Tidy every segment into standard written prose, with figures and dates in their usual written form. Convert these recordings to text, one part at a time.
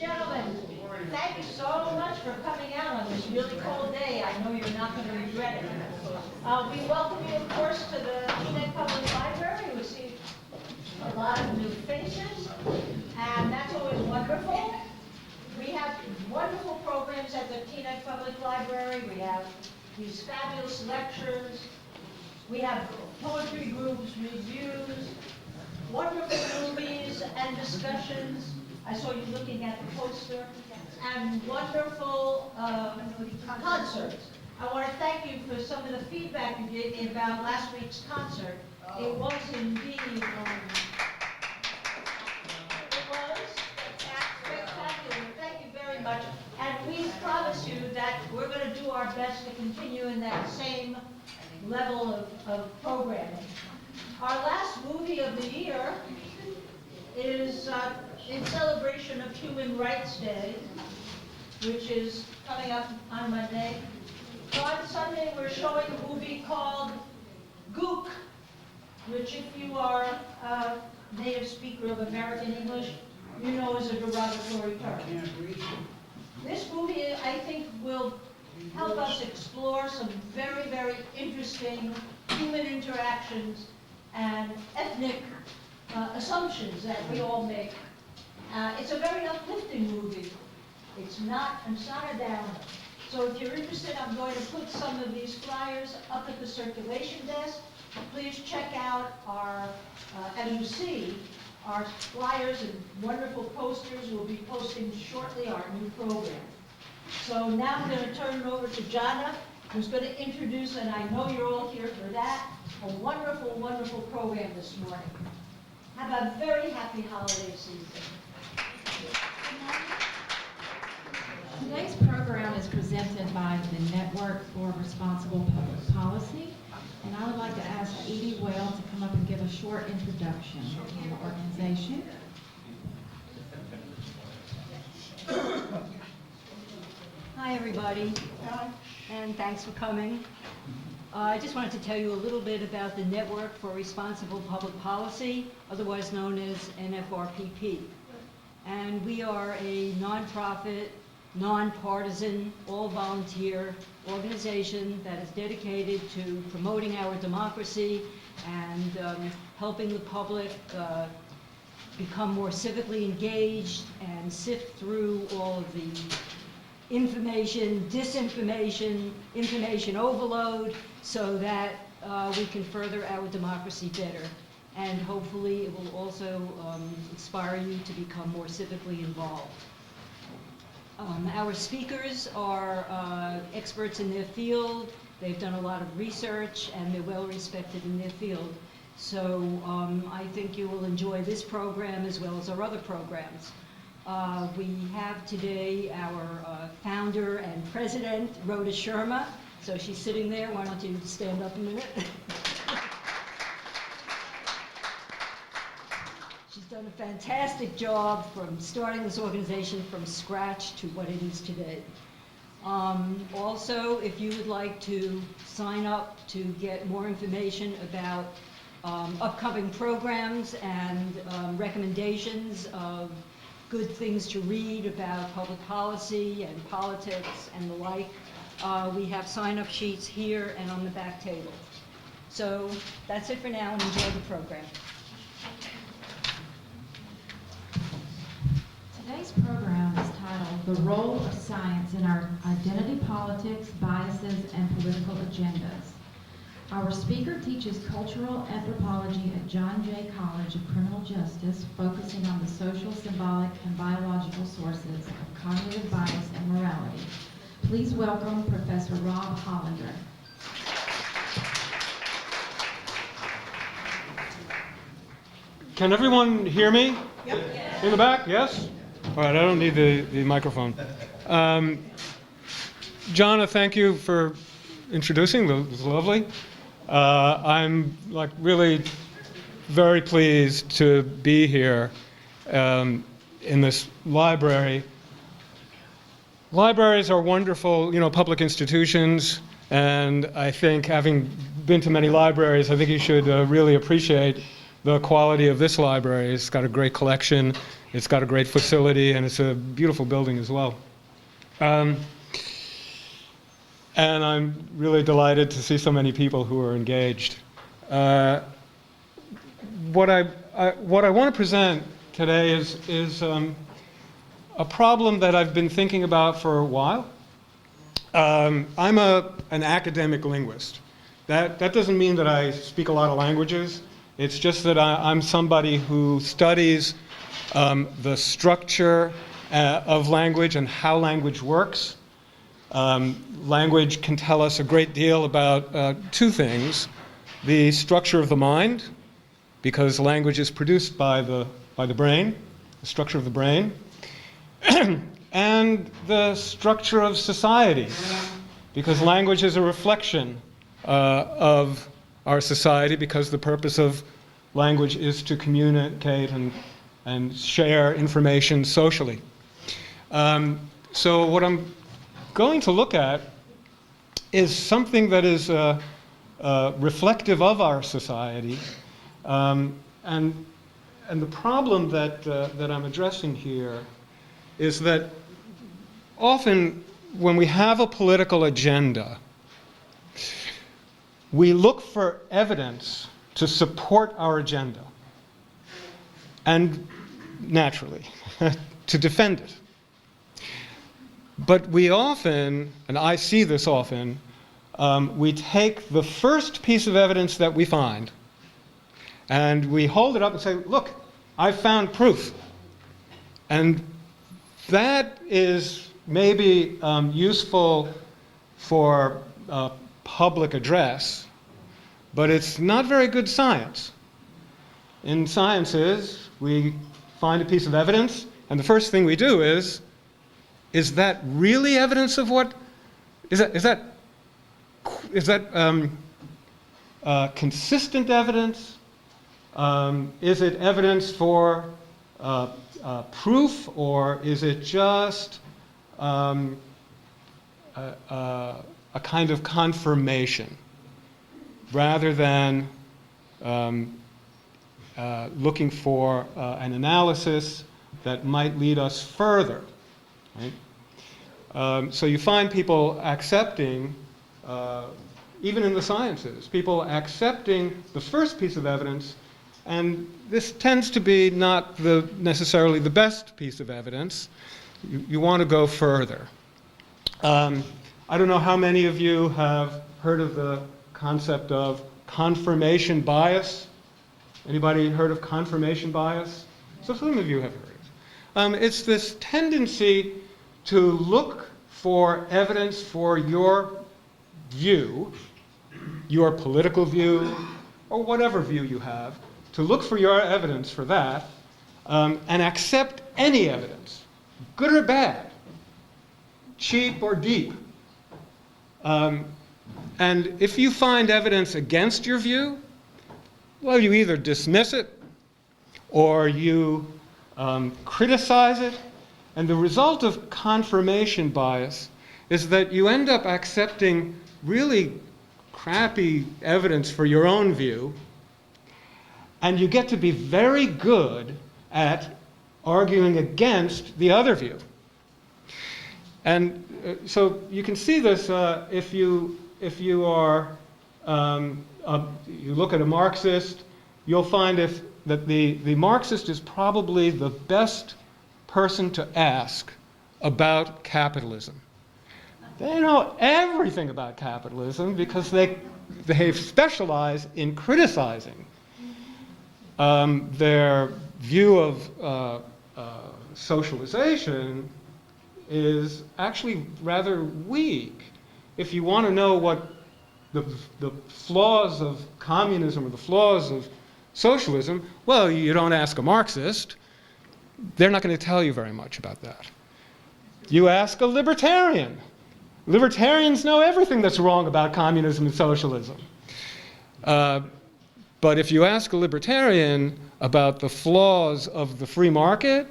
gentlemen, thank you so much for coming out on this really cold day. I know you're not going to regret it. We welcome you, of course, to the Teaneck Public Library. We see a lot of new faces, and that's always wonderful. We have wonderful programs at the Teaneck Public Library. We have these fabulous lectures. We have poetry groups, reviews, wonderful movies and discussions. I saw you looking at the poster. And wonderful concerts. I want to thank you for some of the feedback you gave me about last week's concert. It was indeed, it was spectacular. Thank you very much. And we promise you that we're going to do our best to continue in that same level of programming. Our last movie of the year is in celebration of Human Rights Day, which is coming up on Monday. So on Sunday, we're showing a movie called Gook, which if you are a native speaker of American English, you know is a derogatory term. This movie, I think, will help us explore some very, very interesting human interactions and ethnic assumptions that we all make. It's a very uplifting movie. It's not a downer. So if you're interested, I'm going to put some of these flyers up at the circulation desk. Please check out our, as you see, our flyers and wonderful posters. We'll be posting shortly our new program. So now I'm going to turn it over to Jana, who's going to introduce, and I know you're all here for that, a wonderful, wonderful program this morning. Have a very happy holiday season. Today's program is presented by the Network for Responsible Public Policy, and I would like to ask Edie Whale to come up and give a short introduction on the organization. Hi, everybody, and thanks for coming. I just wanted to tell you a little bit about the Network for Responsible Public Policy, otherwise known as NFRPP. And we are a nonprofit, nonpartisan, all-volunteer organization that is dedicated to promoting our democracy and helping the public become more civically engaged and sift through all of the information, disinformation, information overload, so that we can further our democracy better. And hopefully it will also inspire you to become more civically involved. Our speakers are experts in their field. They've done a lot of research and they're well respected in their field. So I think you will enjoy this program as well as our other programs. We have today our founder and president, Rhoda Sharma. So she's sitting there. Why don't you stand up a minute? She's done a fantastic job from starting this organization from scratch to what it is today. Also, if you would like to sign up to get more information about upcoming programs and recommendations of good things to read about public policy and politics and the like, we have sign-up sheets here and on the back table. So that's it for now, and enjoy the program. Today's program is titled The Role of Science in Our Identity Politics, Biases, and Political Agendas. Our speaker teaches cultural anthropology at John Jay College of Criminal Justice, focusing on the social, symbolic, and biological sources of cognitive bias and morality. Please welcome Professor Rob Hollander. Can everyone hear me? Yep. In the back, yes? All right, I don't need the microphone. Jana, thank you for introducing. It was lovely. I'm really very pleased to be here in this library. Libraries are wonderful, public institutions, and I think, having been to many libraries, I think you should really appreciate the quality of this library. It's got a great collection, It's got a great facility, and it's a beautiful building as well. And I'm really delighted to see so many people who are engaged. What I want to present today is a problem that I've been thinking about for a while. I'm an academic linguist. That doesn't mean that I speak a lot of languages. It's just that I'm somebody who studies the structure of language and how language works. Language can tell us a great deal about two things: the structure of the mind, because language is produced by the brain, the structure of the brain, and the structure of society, because language is a reflection of our society, because the purpose of language is to communicate and share information socially. So what I'm going to look at is something that is reflective of our society, and the problem that I'm addressing here is that often when we have a political agenda, we look for evidence to support our agenda, and naturally, to defend it. But we often, and I see this often, we take the first piece of evidence that we find and we hold it up and say, look, I found proof. And that is maybe useful for public address, but it's not very good science. In sciences, we find a piece of evidence, and the first thing we do is that really evidence of what? Is that consistent evidence? Is it evidence for proof, or is it just a kind of confirmation, rather than looking for an analysis that might lead us further? Right? So you find people accepting, even in the sciences, people accepting the first piece of evidence, and this tends to be not necessarily the best piece of evidence. You want to go further. I don't know how many of you have heard of the concept of confirmation bias. Anybody heard of confirmation bias? So some of you have heard it. It's this tendency to look for evidence for your view, your political view, or whatever view you have, to look for your evidence for that, and accept any evidence, good or bad, cheap or deep. And if you find evidence against your view, well, you either dismiss it or you criticize it. And the result of confirmation bias is that you end up accepting really crappy evidence for your own view, and you get to be very good at arguing against the other view. And so you can see this if you are you look at a Marxist, you'll find that the Marxist is probably the best person to ask about capitalism. They know everything about capitalism because they specialize in criticizing. Their view of socialization is actually rather weak. If you want to know what the flaws of communism or the flaws of socialism, well, you don't ask a Marxist. They're not going to tell you very much about that. You ask a libertarian. Libertarians know everything that's wrong about communism and socialism. But if you ask a libertarian about the flaws of the free market,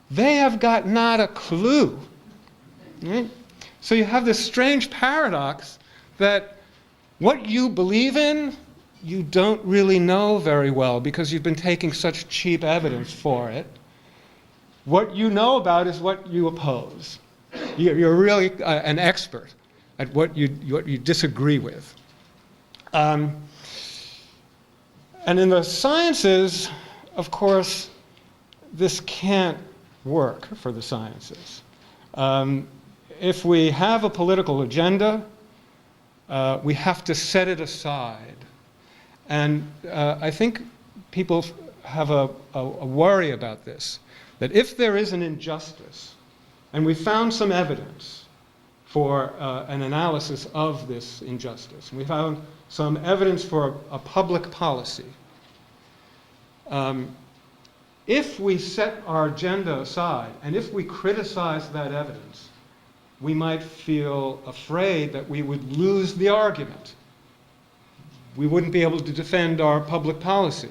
they have got not a clue. Right? So you have this strange paradox that what you believe in, you don't really know very well because you've been taking such cheap evidence for it. What you know about is what you oppose. You're really an expert at what you disagree with. And in the sciences, of course, this can't work for the sciences. If we have a political agenda, we have to set it aside. And I think people have a worry about this, that if there is an injustice, and we found some evidence for an analysis of this injustice, we found some evidence for a public policy, if we set our agenda aside, and if we criticize that evidence, we might feel afraid that we would lose the argument. We wouldn't be able to defend our public policy.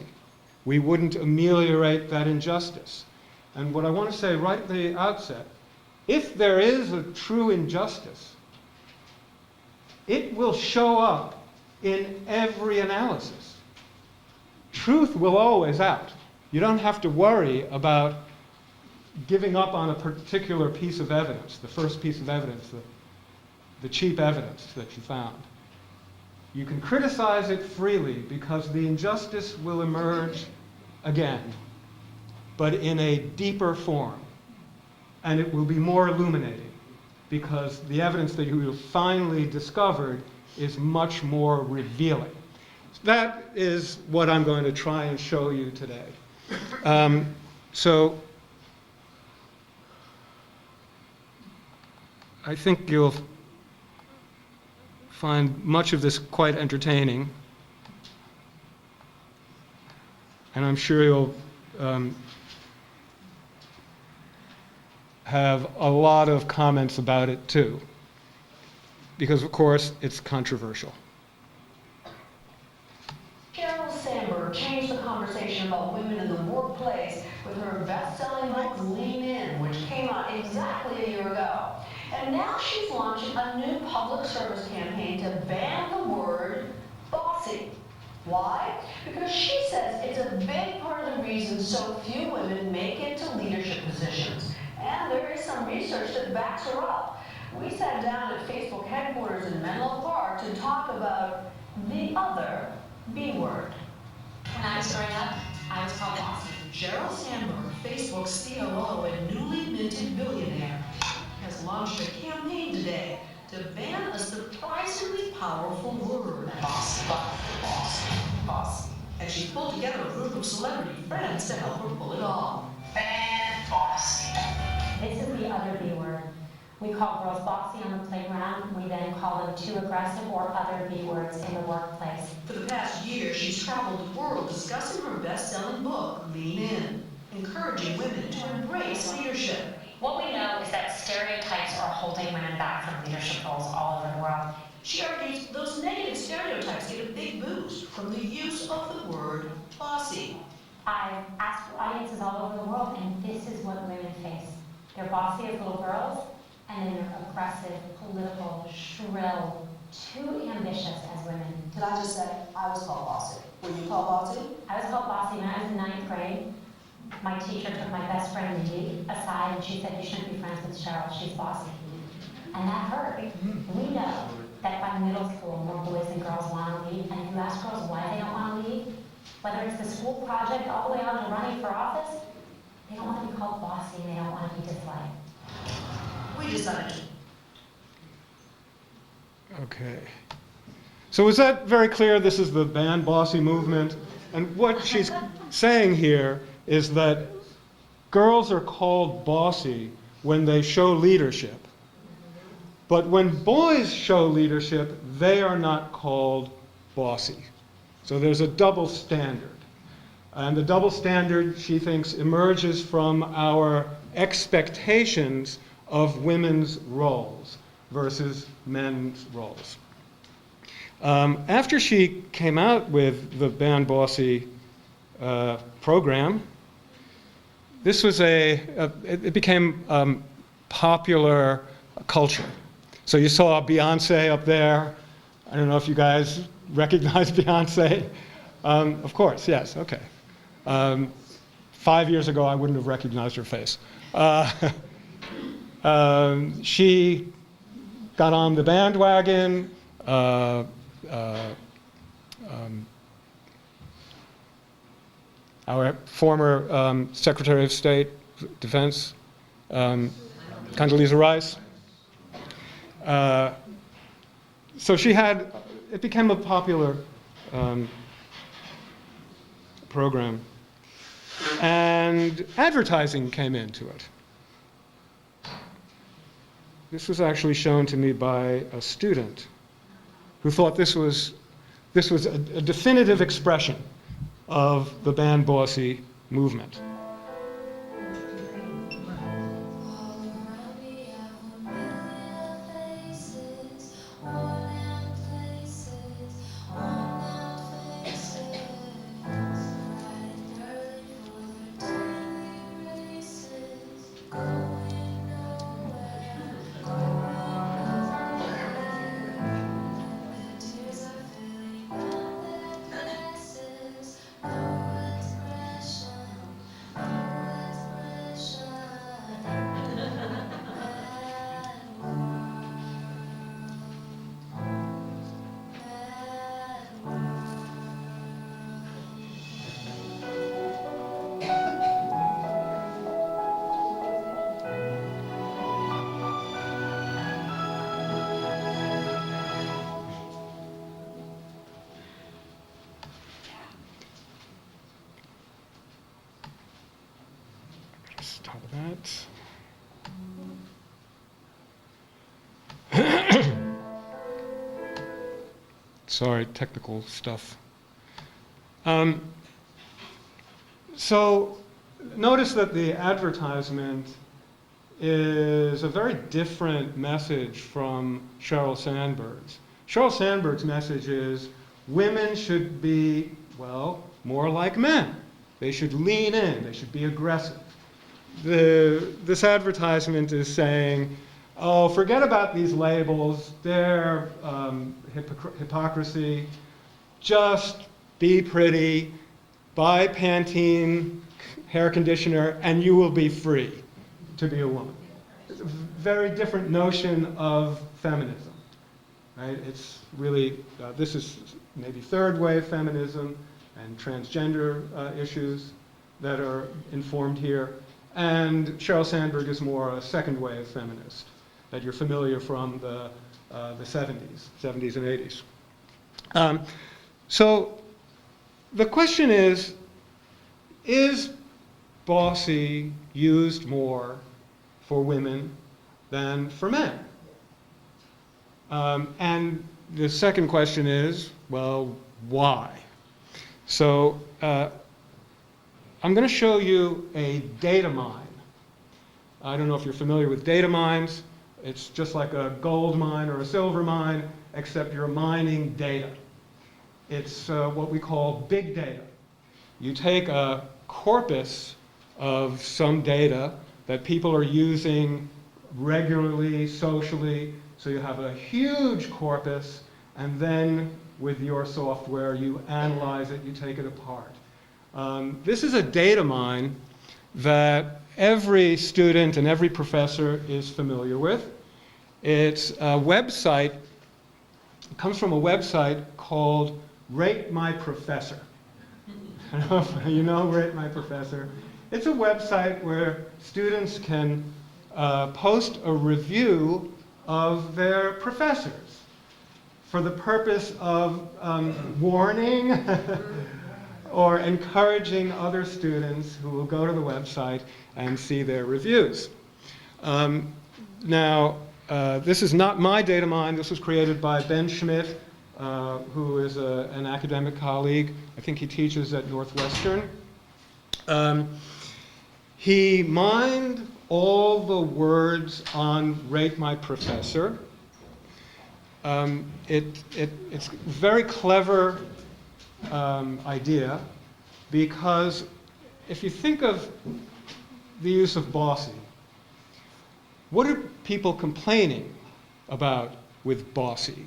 We wouldn't ameliorate that injustice. And what I want to say right at the outset, if there is a true injustice, it will show up in every analysis. Truth will always out. You don't have to worry about giving up on a particular piece of evidence, the first piece of evidence, the cheap evidence that you found. You can criticize it freely because the injustice will emerge again, but in a deeper form. And it will be more illuminating because the evidence that you have finally discovered is much more revealing. That is what I'm going to try and show you today. So I think you'll find much of this quite entertaining, and I'm sure you'll have a lot of comments about it too, because of course it's controversial. Sheryl Sandberg changed the conversation about women in the workplace with her best-selling book, Lean In, which came out exactly a year ago. And now she's launching a new public service campaign to ban the word bossy. Why? Because she says it's a big part of the reason so few women make it to leadership positions. And there is some research that backs her up. We sat down at Facebook headquarters in Menlo Park to talk about the other B word. When I was growing up, I was called bossy. Sheryl Sandberg, Facebook's COO and newly minted billionaire, has launched a campaign today to ban a surprisingly powerful word. Bossy. And she's pulled together a group of celebrity friends to help her pull it off. Ban bossy. This is the other B word. We call girls bossy on the playground. We then call them too aggressive or other B words in the workplace. For the past year, she's traveled the world discussing her best-selling book, Lean In, encouraging women to embrace leadership. What we know is that stereotypes are holding women back from leadership roles all over the world. She argues those negative stereotypes get a big boost from the use of the word bossy. I've asked audiences all over the world, and this is what women face. They're bossy as little girls, and then they're aggressive, political, shrill, too ambitious as women. Did I just say I was called bossy? Were you called bossy? I was called bossy when I was in 9th grade. My teacher took my best friend Mindy aside and she said, "You shouldn't be friends with Sheryl, she's bossy." And that hurt. We know that by middle school, more boys than girls want to lead, and if you ask girls why they don't want to lead, whether it's the school project all the way on to running for office, they don't want to be called bossy and they don't want to be disliked. We decided. Okay. So is that very clear? This is the ban bossy movement. And what she's saying here is that girls are called bossy when they show leadership. But when boys show leadership, they are not called bossy. So there's a double standard. And the double standard, she thinks, emerges from our expectations of women's roles versus men's roles. After she came out with the Ban Bossy program, this was it became popular culture. So you saw Beyonce up there. I don't know if you guys recognize Beyonce. Of course, yes, okay. 5 years ago, I wouldn't have recognized her face. Uh, she got on the bandwagon. Our former Secretary of State, Defense, Condoleezza Rice. So it became a popular program. And advertising came into it. This was actually shown to me by a student who thought this was a definitive expression of the Ban Bossy movement. Stop that. Sorry, technical stuff. So notice that the advertisement is a very different message from Sheryl Sandberg's. Sheryl Sandberg's message is women should be, well, more like men. They should lean in. They should be aggressive. This advertisement is saying, oh, forget about these labels. They're hypocrisy. Just be pretty, buy Pantene hair conditioner, and you will be free to be a woman. It's a very different notion of feminism, right? It's really, this is maybe third wave feminism and transgender issues that are informed here. And Sheryl Sandberg is more a second wave feminist that you're familiar from the 70s and 80s. So the question is bossy used more for women than for men? And the second question is, well, why? So I'm going to show you a data mine. I don't know if you're familiar with data mines. It's just like a gold mine or a silver mine, except you're mining data. It's what we call big data. You take a corpus of some data that people are using regularly, socially, so you have a huge corpus, and then with your software, you analyze it, you take it apart. This is a data mine that every student and every professor is familiar with. It's a website, it comes from a website called Rate My Professor. I don't know if you know Rate My Professor. It's a website where students can post a review of their professors for the purpose of warning or encouraging other students who will go to the website and see their reviews. Now, this is not my data mine. This was created by Ben Schmidt, who is an academic colleague. I think he teaches at Northwestern. He mined all the words on Rate My Professor. It's a very clever idea, because if you think of the use of bossy, what are people complaining about with bossy?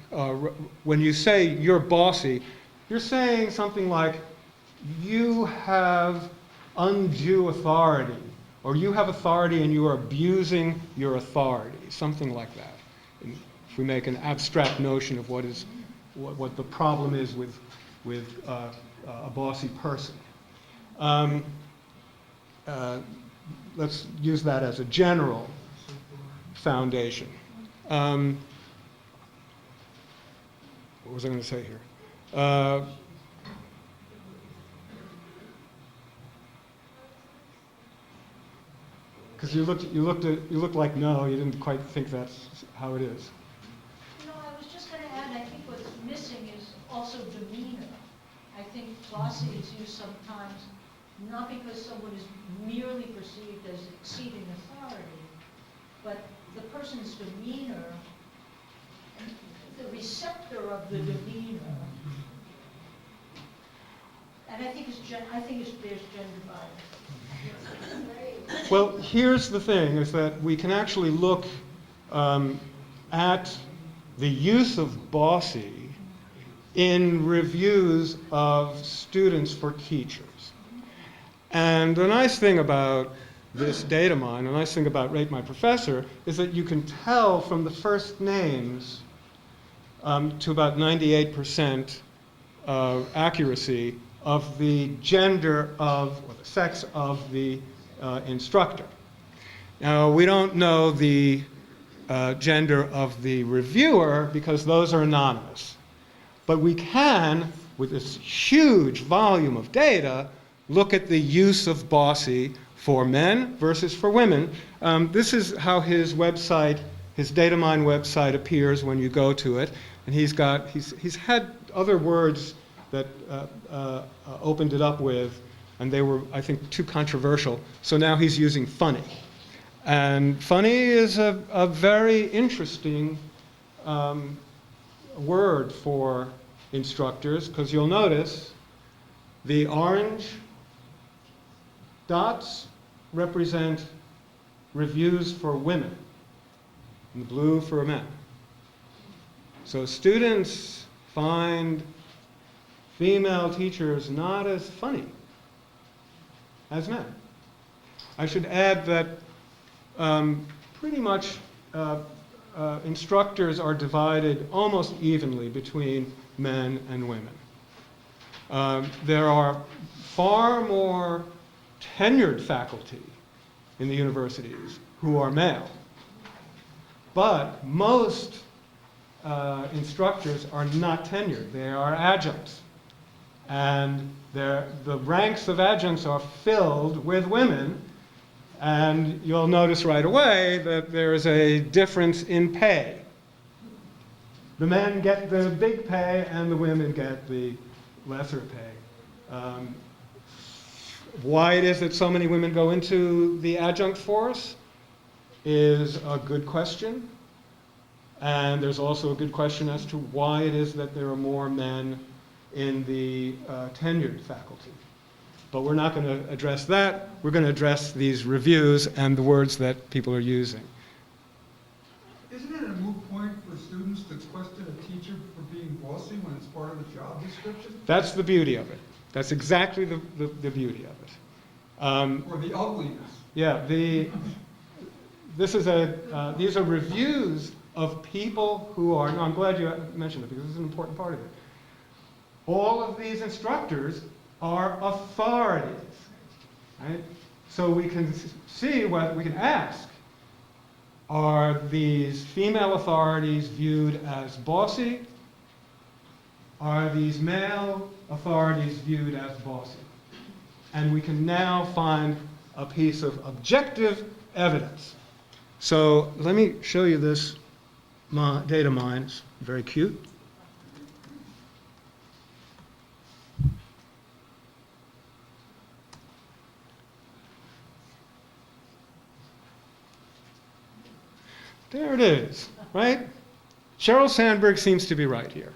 When you say you're bossy, you're saying something like, you have undue authority or you have authority and you are abusing your authority, something like that. And if we make an abstract notion of what the problem is with a bossy person. Let's use that as a general foundation. What was I going to say here? Because you looked like no, you didn't quite think that's how it is. I was just going to add, I think what's missing is also demeanor. I think bossy is used sometimes not because someone is merely perceived as exceeding authority, but the person's demeanor, the receptor of the demeanor. And I think there's gender bias. Well, here's the thing, is that we can actually look at the use of bossy in reviews of students for teachers. And the nice thing about this data mine, the nice thing about Rate My Professor, is that you can tell from the first names to about 98% accuracy of the gender of, or the sex of the instructor. Now, we don't know the gender of the reviewer because those are anonymous. But we can, with this huge volume of data, look at the use of bossy for men versus for women. This is how his website, his DataMine website appears when you go to it. And he's had other words that opened it up with, and they were, I think, too controversial. So now he's using funny. And funny is a very interesting word for instructors, because you'll notice the orange dots represent reviews for women, and the blue for men. So students find female teachers not as funny as men. I should add that pretty much instructors are divided almost evenly between men and women. There are far more tenured faculty in the universities who are male, but most instructors are not tenured. They are adjuncts. And the ranks of adjuncts are filled with women, and you'll notice right away that there is a difference in pay. The men get the big pay, and the women get the lesser pay. Why it is that so many women go into the adjunct force is a good question. And there's also a good question as to why it is that there are more men in the tenured faculty. But we're not going to address that. We're going to address these reviews and the words that people are using. Isn't it a moot point for students to question a teacher for being bossy when it's part of the job description? That's the beauty of it. That's exactly the beauty of it. Or the ugliness? Yeah, these are reviews of people who are, no, I'm glad you mentioned it because this is an important part of it. All of these instructors are authorities, right? So we can see what we can ask. Are these female authorities viewed as bossy? Are these male authorities viewed as bossy? And we can now find a piece of objective evidence. So let me show you this data mine. It's very cute. There it is, right? Sheryl Sandberg seems to be right here.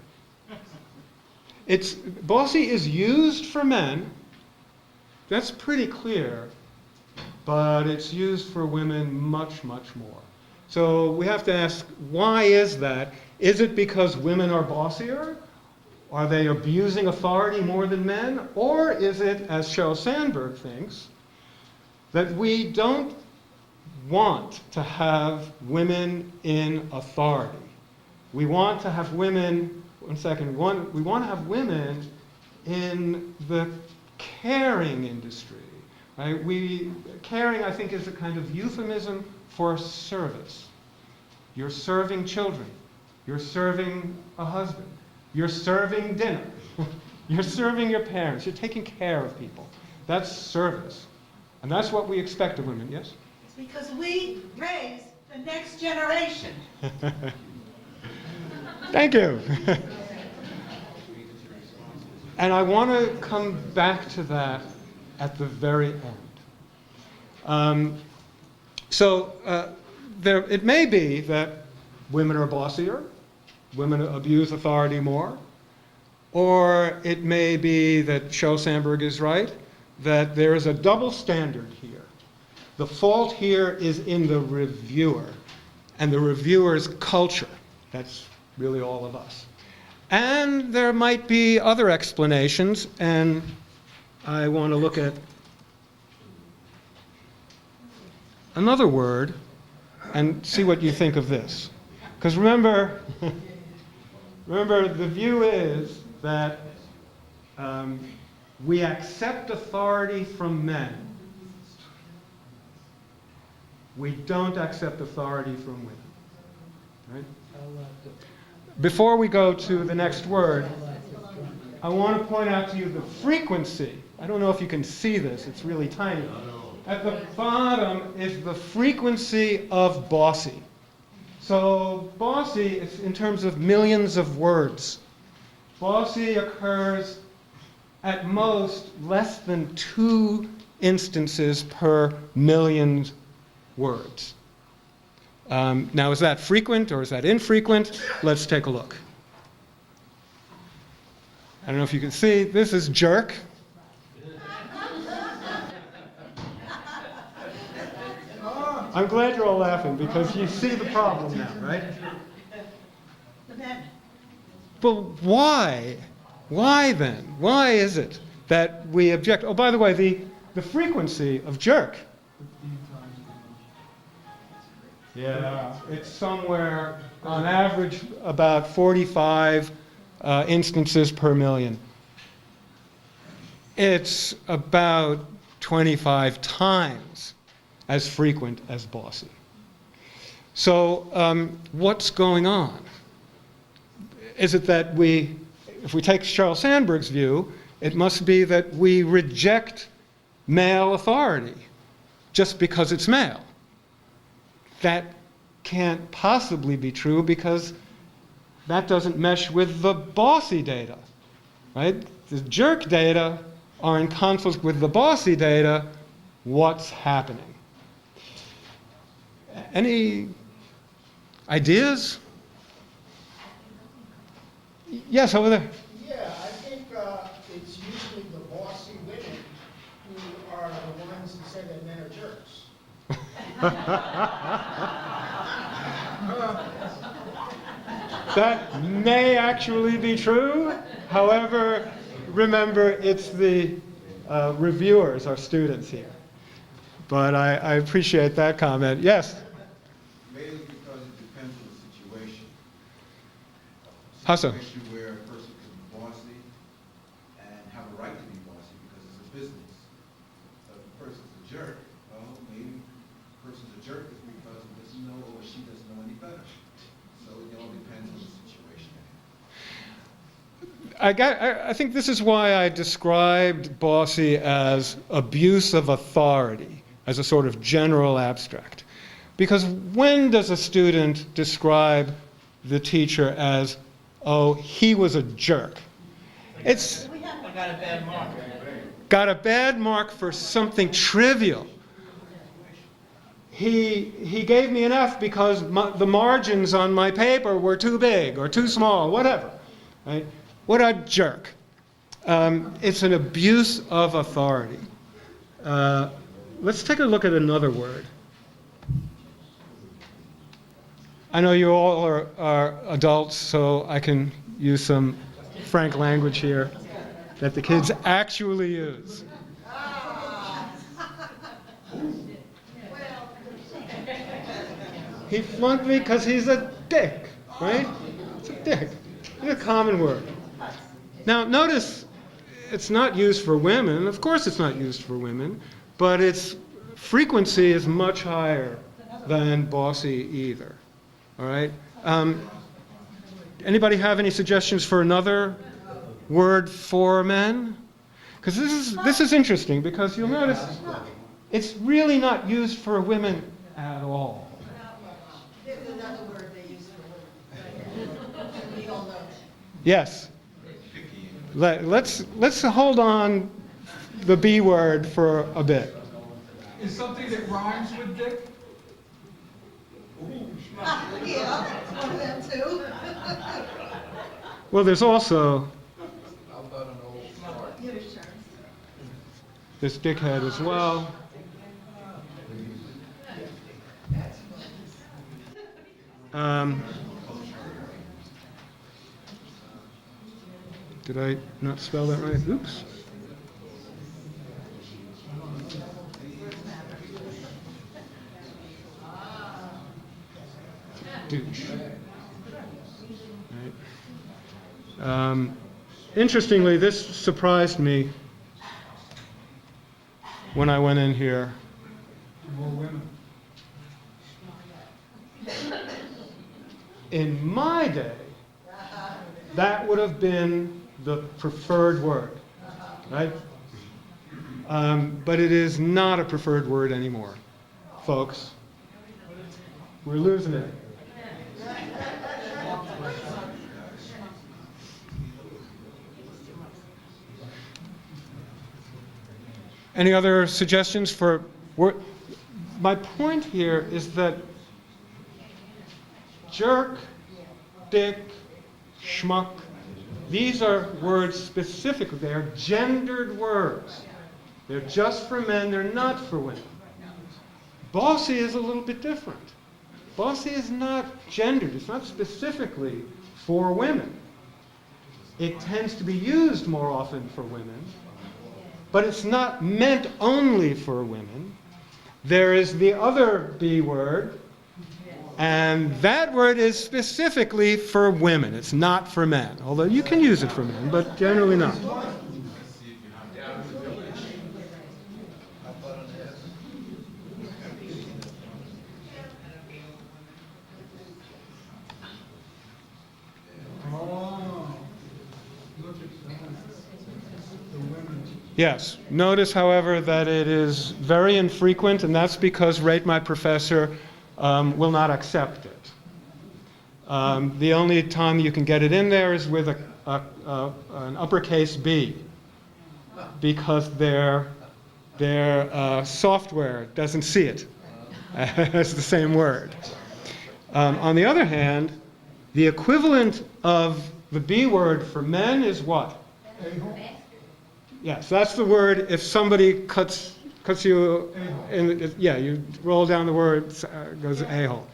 Bossy is used for men. That's pretty clear. But it's used for women much, much more. So we have to ask, why is that? Is it because women are bossier? Are they abusing authority more than men? Or is it, as Sheryl Sandberg thinks, that we don't want to have women in authority. We want to have women, we want to have women in the caring industry. Right? Caring, I think, is a kind of euphemism for service. You're serving children. You're serving a husband. You're serving dinner. You're serving your parents. You're taking care of people. That's service. And that's what we expect of women, yes? It's because we raise the next generation. Thank you. And I want to come back to that at the very end. It may be that women are bossier, women abuse authority more, or it may be that Sheryl Sandberg is right, that there is a double standard here. The fault here is in the reviewer and the reviewer's culture. That's really all of us. And there might be other explanations, and I want to look at another word and see what you think of this. Because remember, the view is that we accept authority from men. We don't accept authority from women. Right? Before we go to the next word, I want to point out to you the frequency. I don't know if you can see this, it's really tiny. At the bottom is the frequency of bossy. So bossy is in terms of millions of words. Bossy occurs at most less than 2 instances per million words. Now, is that frequent or is that infrequent? Let's take a look. I don't know if you can see, this is jerk. I'm glad you're all laughing because you see the problem now, right? But why? Why then? Why is it that we object? Oh, by the way, the frequency of jerk. Yeah, it's somewhere on average about 45 instances per million. It's about 25 times as frequent as bossy. So what's going on? Is it that if we take Sheryl Sandberg's view, it must be that we reject male authority just because it's male. That can't possibly be true because that doesn't mesh with the bossy data, right? The jerk data are in conflict with the bossy data. What's happening? Any ideas? Yes, over there. Yeah, I think it's usually the bossy women who are the ones who say that men are jerks. That may actually be true. However, remember, it's the reviewers, our students here. But I appreciate that comment. Yes? Mainly because it depends on the situation. How so? Situation where a person can be bossy and have a right to be bossy because it's a business. So if a person's a jerk, well, maybe the person's a jerk is because he doesn't know or she doesn't know any better. So it all depends on the situation. I think this is why I described bossy as abuse of authority, as a sort of general abstract. Because when does a student describe the teacher as, oh, he was a jerk? It's Got a bad mark. got a bad mark for something trivial. He gave me an F because the margins on my paper were too big or too small, whatever. Right? What a jerk. It's an abuse of authority. Let's take a look at another word. I know you all are adults, so I can use some frank language here that the kids actually use. He flunked me because he's a dick, right? It's a dick. It's a common word. Now, notice it's not used for women. Of course it's not used for women, but its frequency is much higher than bossy either. All right? Anybody have any suggestions for another word for men? Because this is interesting, because you'll notice it's really not used for women at all. There's another word they use for women. We all know that. Yes. Let's hold on the B word for a bit. Is something that rhymes with dick? Yeah, that's one of them too. Well, there's also this dickhead as well. Did I not spell that right? Oops. Douche. Right. Interestingly, this surprised me when I went in here. More women. In my day, that would have been the preferred word, right? But it is not a preferred word anymore, folks. We're losing it. Any other suggestions for word? My point here is that jerk, dick, schmuck, these are words specifically. They are gendered words. They're just for men, they're not for women. Bossy is a little bit different. Bossy is not gendered. It's not specifically for women. It tends to be used more often for women, but it's not meant only for women. There is the other B word, and that word is specifically for women. It's not for men, although you can use it for men, but generally not. Yes. Notice, however, that it is very infrequent, and that's because Rate My Professor will not accept it. The only time you can get it in there is with an uppercase B, because their software doesn't see it as the same word. On the other hand, the equivalent of the B word for men is what? Yes, that's the word if somebody cuts you in, yeah, you roll down the word, goes a-hole.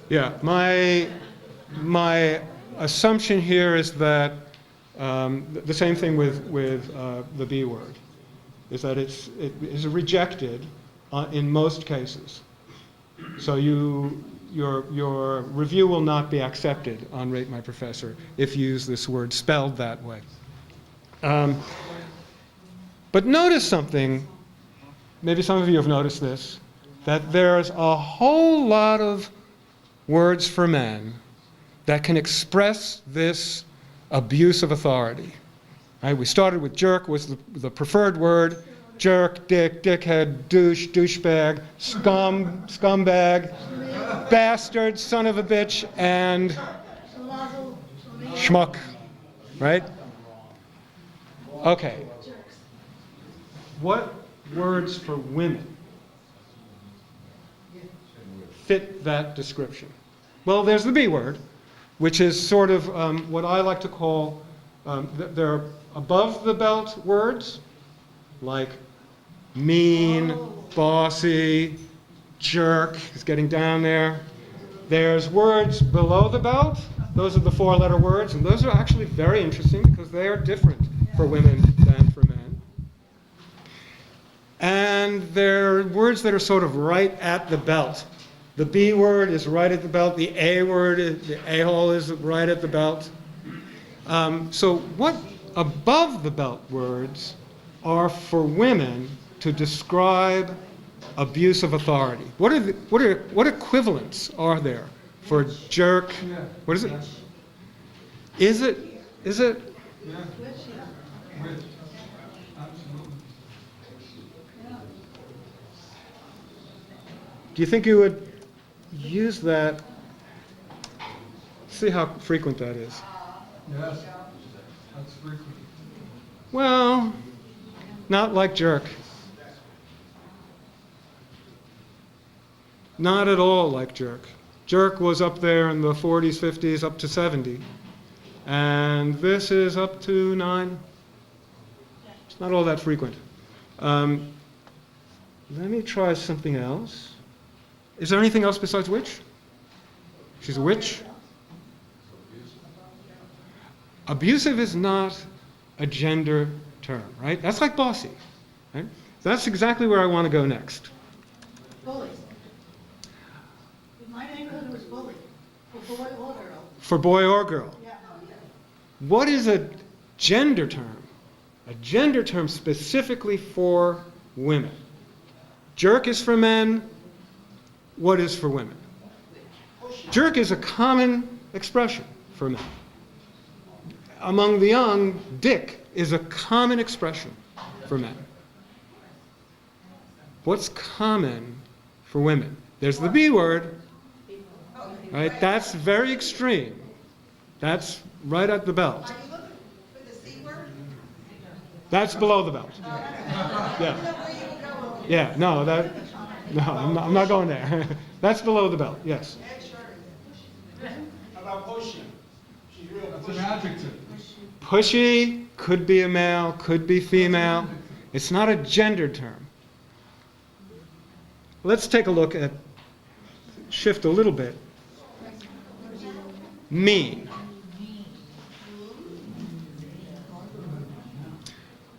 Yeah, my assumption here is that the same thing with the B word, is that it is rejected in most cases. So your review will not be accepted on Rate My Professor if you use this word spelled that way. But notice something, maybe some of you have noticed this, that there's a whole lot of words for men that can express this abuse of authority. Right? We started with jerk was the preferred word. Jerk, dick, dickhead, douche, douchebag, scum, scumbag, bastard, son of a bitch, and schmuck, right? Okay. What words for women fit that description? Well, there's the B word, which is sort of what I like to call, they're above the belt words, like mean, bossy, jerk is getting down there. There's words below the belt. Those are the four-letter words, and those are actually very interesting because they are different for women than for men. And they're words that are sort of right at the belt. The B word is right at the belt. The A word, the a-hole is right at the belt. So what above the belt words are for women to describe abuse of authority? What equivalents are there for jerk? What is it? Is it? Yeah. With. Absolutely. Do you think you would use that? See how frequent that is. Yes. That's frequent. Well, not like jerk. Not at all like jerk. Jerk was up there in the 40s, 50s, up to 70. And this is up to 9. It's not all that frequent. Let me try something else. Is there anything else besides witch? She's a witch? Abusive is not a gender term, right? That's like bossy, right? That's exactly where I want to go next. Bully. In my neighborhood, it was bully, for boy or girl. For boy or girl. Yeah. What is a gender term? A gender term specifically for women. Jerk is for men. What is for women? Jerk is a common expression for men. Among the young, dick is a common expression for men. What's common for women? There's the B word, right? That's very extreme. That's right at the belt. Are you looking for the C word? That's below the belt. Yeah. Where you were going. Yeah, no, I'm not going there. That's below the belt, yes. How about pushing? She's real That's pushy. an adjective. Pushy could be a male, could be female. It's not a gendered term. Let's take a look at, shift a little bit. Mean.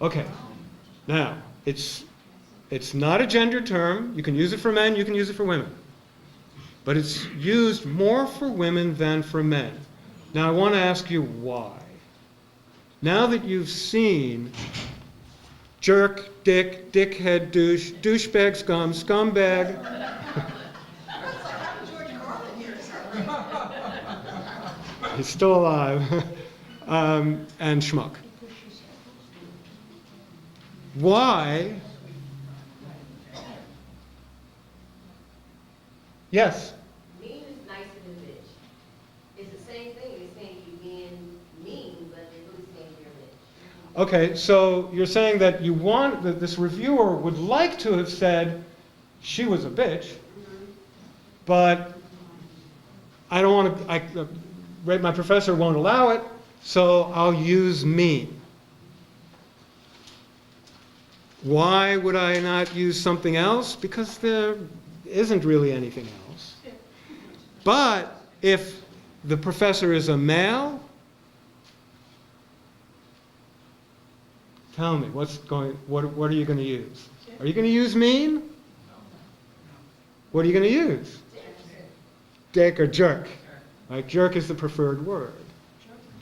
Okay, now, it's not a gender term. You can use it for men, you can use it for women. But it's used more for women than for men. Now, I want to ask you why. Now that you've seen jerk, dick, dickhead, douche, douchebag, scum, scumbag, he's still alive, and schmuck. Why? Yes? Mean is nicer than bitch. It's the same thing, it's saying you being mean, but it's really saying you're a bitch. Okay, so you're saying that you want, that this reviewer would like to have said she was a bitch, but I don't want to, my professor won't allow it, so I'll use mean. Why would I not use something else? Because there isn't really anything else. But if the professor is a male, tell me, what are you going to use? Are you going to use mean? What are you going to use? Dick or jerk. Right? Jerk is the preferred word.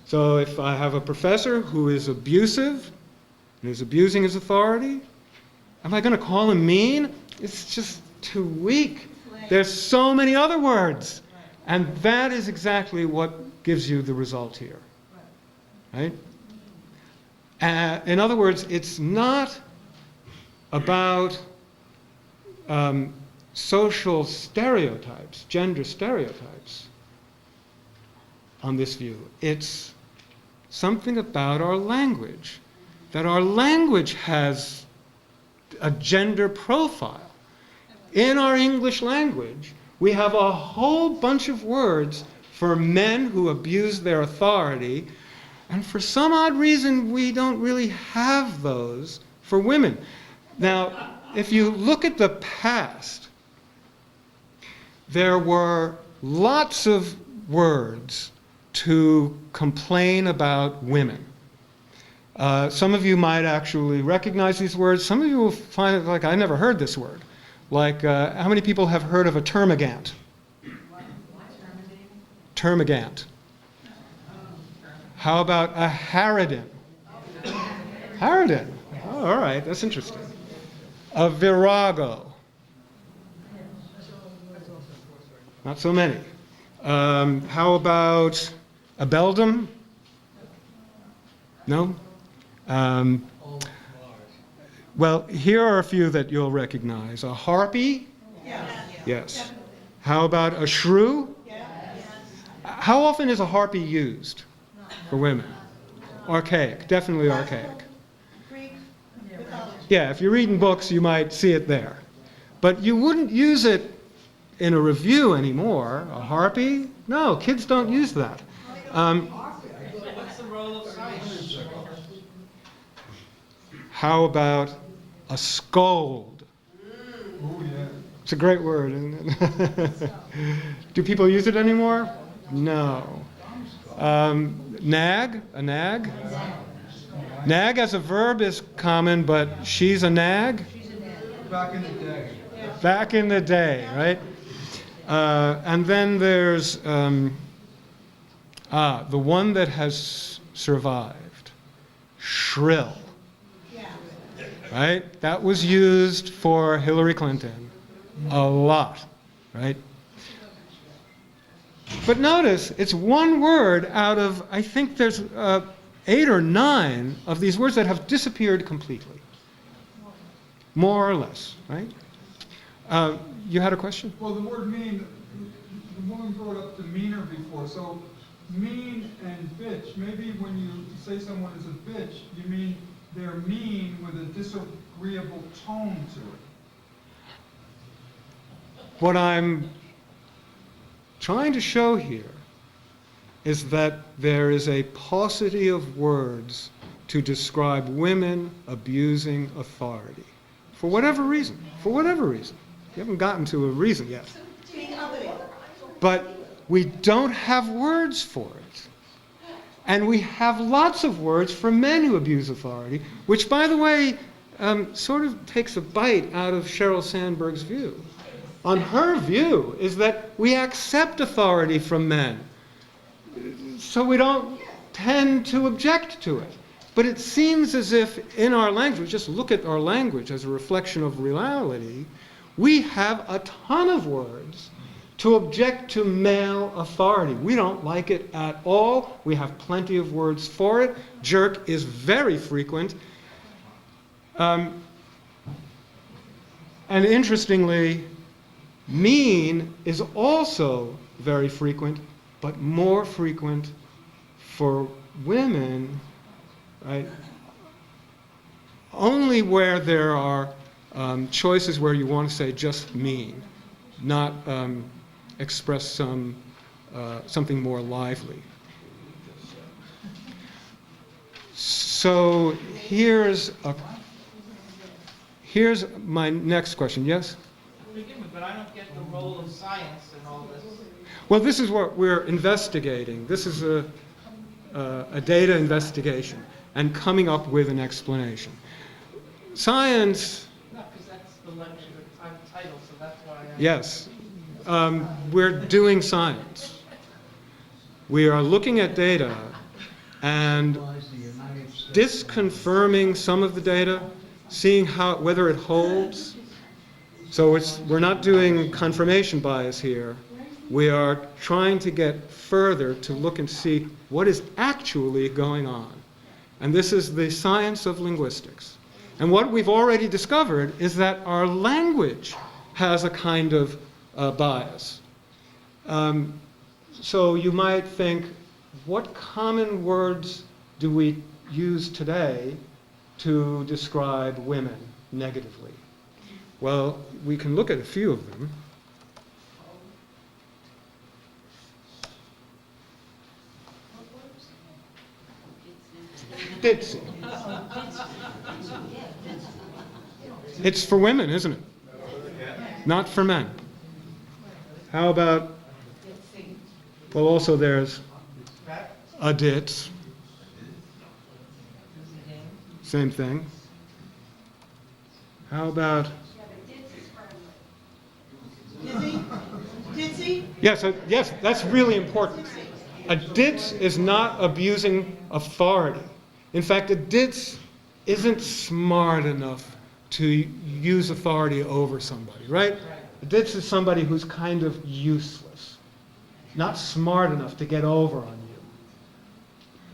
So if I have a professor who is abusive and is abusing his authority, am I going to call him mean? It's just too weak. There's so many other words. And that is exactly what gives you the result here. Right? In other words, it's not about social stereotypes, gender stereotypes on this view. It's something about our language, that our language has a gender profile. In our English language, we have a whole bunch of words for men who abuse their authority, and for some odd reason, we don't really have those for women. Now, if you look at the past, there were lots of words to complain about women. Some of you might actually recognize these words. Some of you will find it like, I never heard this word. Like, how many people have heard of a termagant? Termagant. How about a harridan? Harridan. Oh, all right, that's interesting. A virago. Not so many. How about a beldam? No? Well, here are a few that you'll recognize. A harpy? Yes. How about a shrew? How often is a harpy used for women? Archaic, definitely archaic. Yeah, if you're reading books, you might see it there. But you wouldn't use it in a review anymore. A harpy? No, kids don't use that. What's the role of science? How about a scold? Oh, yeah. It's a great word, isn't it? Do people use it anymore? No. Nag? A nag? Nag as a verb is common, but she's a nag? Back in the day. Back in the day, right? And then there's the one that has survived. Shrill. Right? That was used for Hillary Clinton a lot, right? But notice, it's one word out of, I think there's 8 or 9 of these words that have disappeared completely. More or less, right? You had a question? Well, the word mean, the woman brought up demeanor before, so mean and bitch, maybe when you say someone is a bitch, you mean they're mean with a disagreeable tone to it. What I'm trying to show here is that there is a paucity of words to describe women abusing authority. For whatever reason. For whatever reason. You haven't gotten to a reason yet. But we don't have words for it. And we have lots of words for men who abuse authority, which, by the way, sort of takes a bite out of Sheryl Sandberg's view. On her view is that we accept authority from men, so we don't tend to object to it. But it seems as if in our language, just look at our language as a reflection of reality, we have a ton of words to object to male authority. We don't like it at all. We have plenty of words for it. Jerk is very frequent. And interestingly, mean is also very frequent, but more frequent for women, right? Only where there are choices where you want to say just mean, not express something more lively. So here's my next question. Yes? Forgive me, but I don't get the role of science in all this. Well, this is what we're investigating. This is a data investigation and coming up with an explanation. Science. No, because that's the lecture title, so that's why. Yes. We're doing science. We are looking at data and disconfirming some of the data, seeing whether it holds. So we're not doing confirmation bias here. We are trying to get further to look and see what is actually going on. And this is the science of linguistics. And what we've already discovered is that our language has a kind of bias. So you might think, what common words do we use today to describe women negatively? Well, we can look at a few of them. Ditzy. It's for women, isn't it? Not for men. How about, well, also there's a ditz. Same thing. How about, Dizzy? Dizzy? yes, yes, that's really important. A ditz is not abusing authority. In fact, a ditz isn't smart enough to use authority over somebody, right? A ditz is somebody who's kind of useless, not smart enough to get over on you.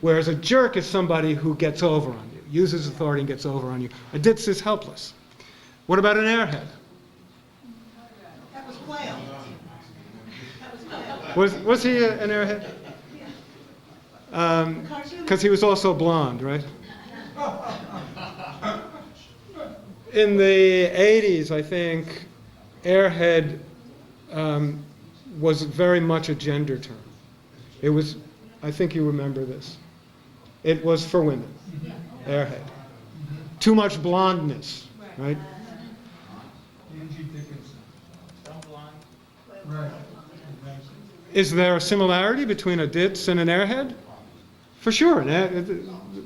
Whereas a jerk is somebody who gets over on you, uses authority and gets over on you. A ditz is helpless. What about an airhead? That was quail. That was quail. Was he an airhead? Because he was also blonde, right? In the 80s, I think, airhead was very much a gender term. It was, I think you remember this. It was for women, airhead. Too much blondness, right? Angie Dickinson. Don't blind. Right. Is there a similarity between a ditz and an airhead? For sure.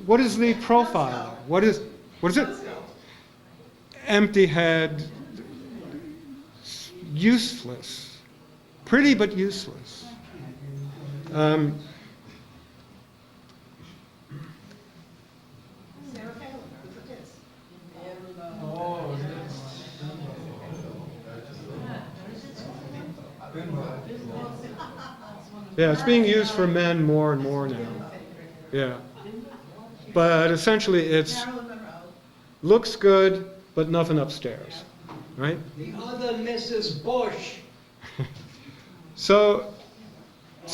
What is the profile? What is it? Empty head, useless. Pretty but useless. Sarah Palin, who's a diz? Oh, Yeah, it's being used for men more and more now. Yeah. But essentially it's Marilyn Monroe. looks good, but nothing upstairs, right? The other Mrs. Bush. So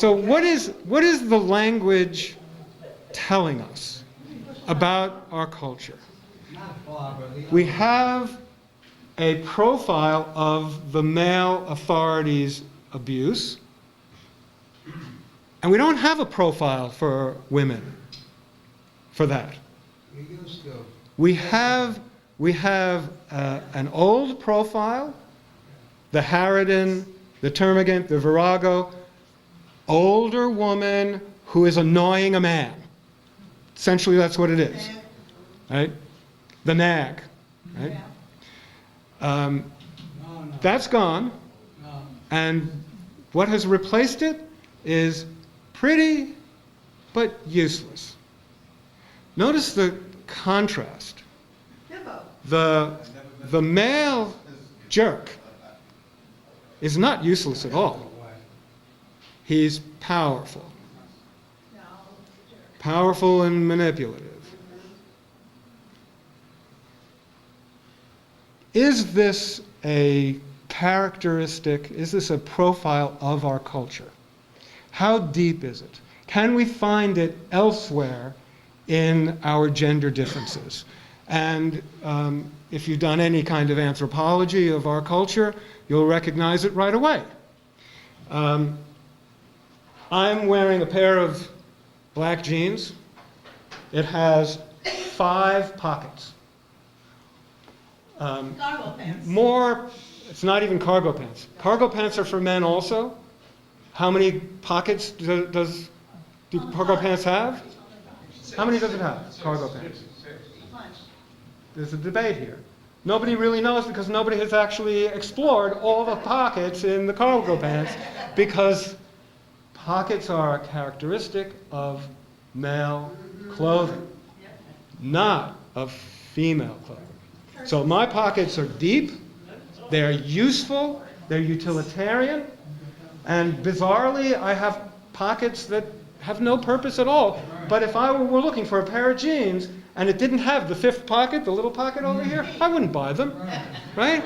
what is the language telling us about our culture? Not Barbara. We have a profile of the male authorities' abuse, and we don't have a profile for women for that. We used to. We have an old profile, the Harridan, the Termagant, the Virago, older woman who is annoying a man. Essentially, that's what it is, right? The nag, right? No. That's gone, No. and what has replaced it is pretty but useless. Notice the contrast. Hippo. The male jerk is not useless at all. He's powerful. Powerful and manipulative. Is this a characteristic, is this a profile of our culture? How deep is it? Can we find it elsewhere in our gender differences? And if you've done any kind of anthropology of our culture, you'll recognize it right away. I'm wearing a pair of black jeans. It has 5 pockets. Cargo pants. More, it's not even cargo pants. Cargo pants are for men also. How many pockets do cargo pants have? How many does it have, cargo pants? There's a debate here. Nobody really knows because nobody has actually explored all the pockets in the cargo pants, because pockets are a characteristic of male clothing, not of female clothing. So my pockets are deep, they're useful, they're utilitarian, and bizarrely I have pockets that have no purpose at all. But if I were looking for a pair of jeans and it didn't have the 5th pocket, the little pocket over here, I wouldn't buy them, right?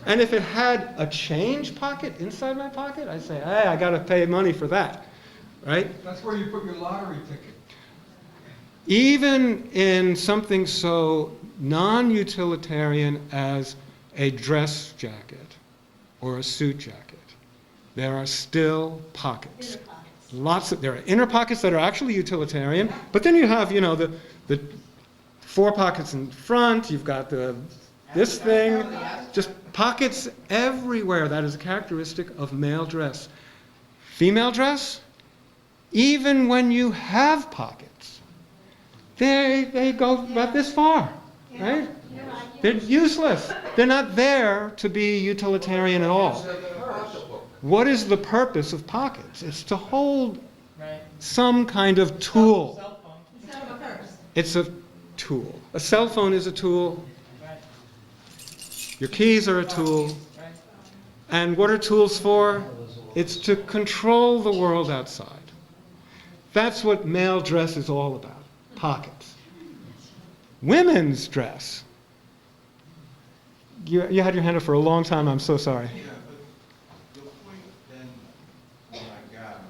And if it had a change pocket inside my pocket, I'd say, hey, I got to pay money for that, right? That's where you put your lottery ticket. Even in something so non-utilitarian as a dress jacket or a suit jacket, there are still pockets. There are inner pockets that are actually utilitarian, but then you have, the 4 pockets in front, you've got this thing, just pockets everywhere. That is a characteristic of male dress. Female dress, even when you have pockets, they go about this far, right? They're useless. They're not there to be utilitarian at all. What is the purpose of pockets? It's to hold some kind of tool. It's a tool. A cell phone is a tool. Your keys are a tool. And what are tools for? It's to control the world outside. That's what male dress is all about, pockets. Women's dress. You had your hand up for a long time, I'm so sorry. Yeah, but the point then, what I got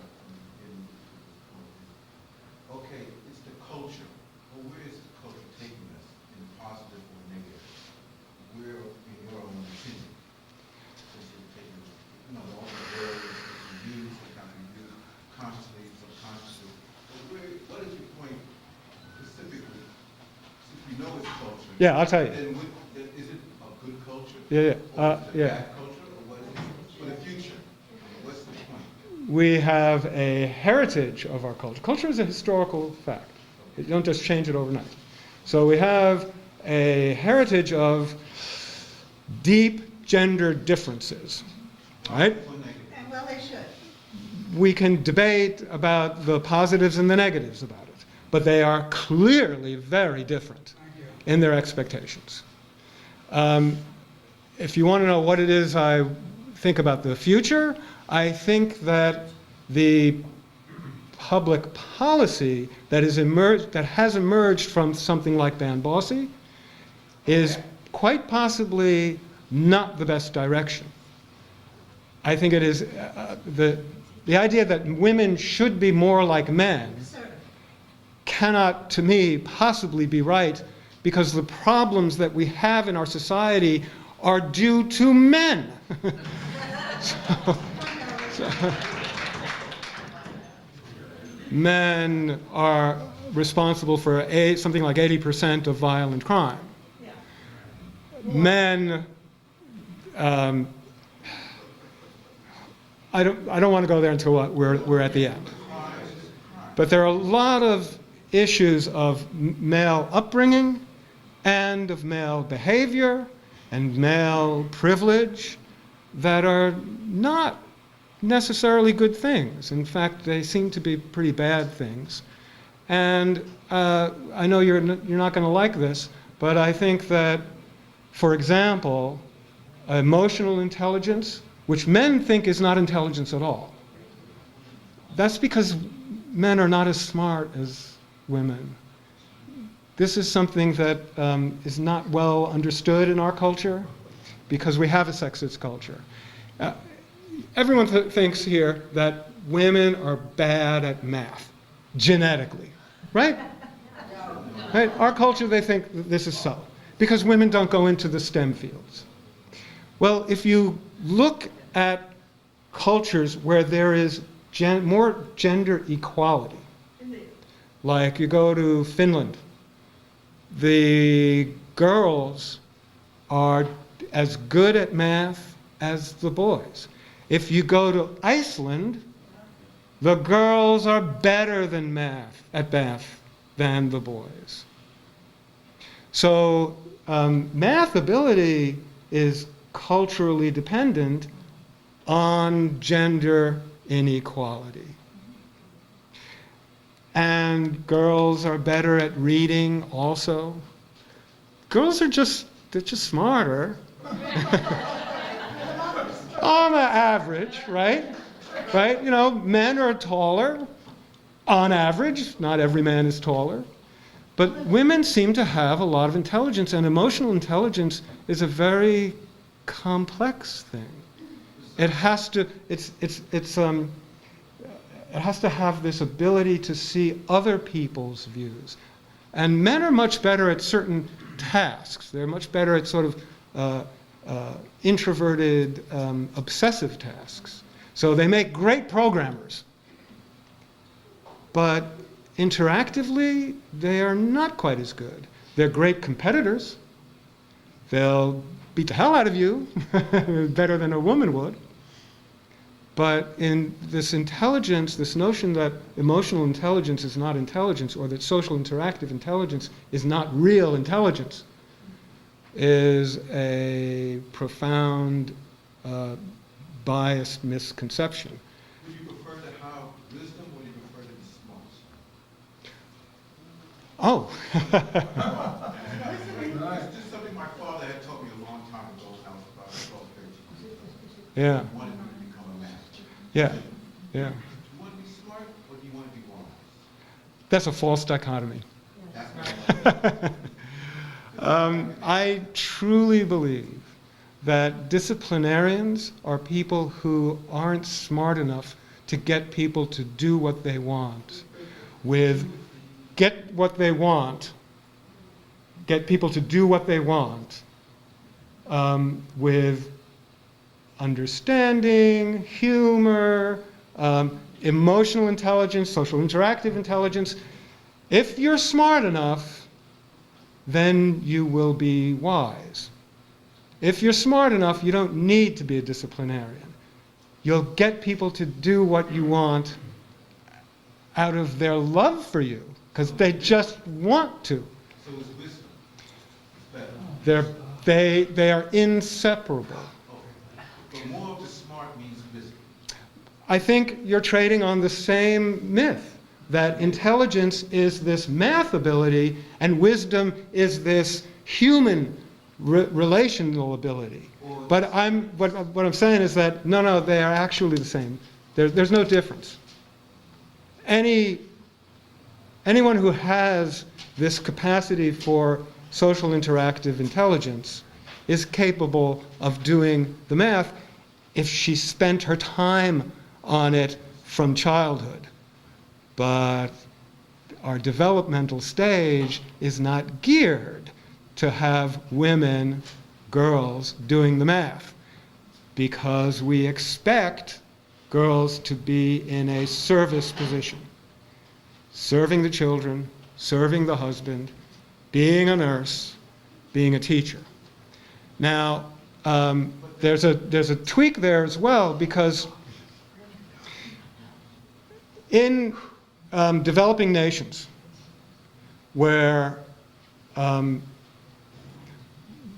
okay, it's the culture. Well, where is the culture taking us, in positive or negative? Where, in your own opinion, is it taking us? You know, all the words that we use, that have been used consciously, subconsciously. But what is your point specifically? Since we know it's culture. Yeah, I'll tell you. Then is it a good culture? Yeah. Or is it a bad culture? Or what is it for the future? What's the point? We have a heritage of our culture. Culture is a historical fact. You don't just change it overnight. So we have a heritage of deep gender differences, right? And well, they should. We can debate about the positives and the negatives about it, but they are clearly very different in their expectations. If you want to know what it is I think about the future, I think that the public policy that has emerged from something like Ban Bossy is quite possibly not the best direction. I think it is the idea that women should be more like men cannot, to me, possibly be right, because the problems that we have in our society are due to men. Men are responsible for something like 80% of violent crime. Men, I don't want to go there until we're at the end. But there are a lot of issues of male upbringing and of male behavior and male privilege that are not necessarily good things. In fact, they seem to be pretty bad things. And I know you're not going to like this, but I think that, for example, emotional intelligence, which men think is not intelligence at all, that's because men are not as smart as women. This is something that is not well understood in our culture because we have a sexist culture. Everyone thinks here that women are bad at math, genetically, right? Right? Our culture, they think that this is so, because women don't go into the STEM fields. Well, if you look at cultures where there is more gender equality, like you go to Finland, the girls are as good at math as the boys. If you go to Iceland, the girls are better at math than the boys. So math ability is culturally dependent on gender inequality. And girls are better at reading also. Girls are they're just smarter. On average, right? Right? You know, men are taller on average. Not every man is taller. But women seem to have a lot of intelligence, and emotional intelligence is a very complex thing. It has to have this ability to see other people's views. And men are much better at certain tasks. They're much better at sort of introverted, obsessive tasks. So they make great programmers. But interactively, they are not quite as good. They're great competitors. They'll beat the hell out of you, better than a woman would. But in this intelligence, this notion that emotional intelligence is not intelligence, or that social interactive intelligence is not real intelligence, is a profound biased misconception. Would you prefer to have wisdom or do you prefer to be smart? Oh. It's just something my father had taught me a long time ago when I was about 12, 13 years old. Yeah. He wanted me to become a man. Yeah, yeah. Do you want to be smart or do you want to be wise? That's a false dichotomy. That's what I truly believe that disciplinarians are people who aren't smart enough to get people to do what they want. Get people to do what they want with understanding, humor, emotional intelligence, social interactive intelligence. If you're smart enough, then you will be wise. If you're smart enough, you don't need to be a disciplinarian. You'll get people to do what you want out of their love for you, because they just want to. So is wisdom better? They are inseparable. Okay. But more of the smart means wisdom. I think you're trading on the same myth, that intelligence is this math ability and wisdom is this human relational ability. But what I'm saying is that, no, they are actually the same. There's no difference. Anyone who has this capacity for social interactive intelligence is capable of doing the math if she spent her time on it from childhood. But our developmental stage is not geared to have women, girls, doing the math, because we expect girls to be in a service position, serving the children, serving the husband, being a nurse, being a teacher. Now, there's a tweak there as well, because in developing nations where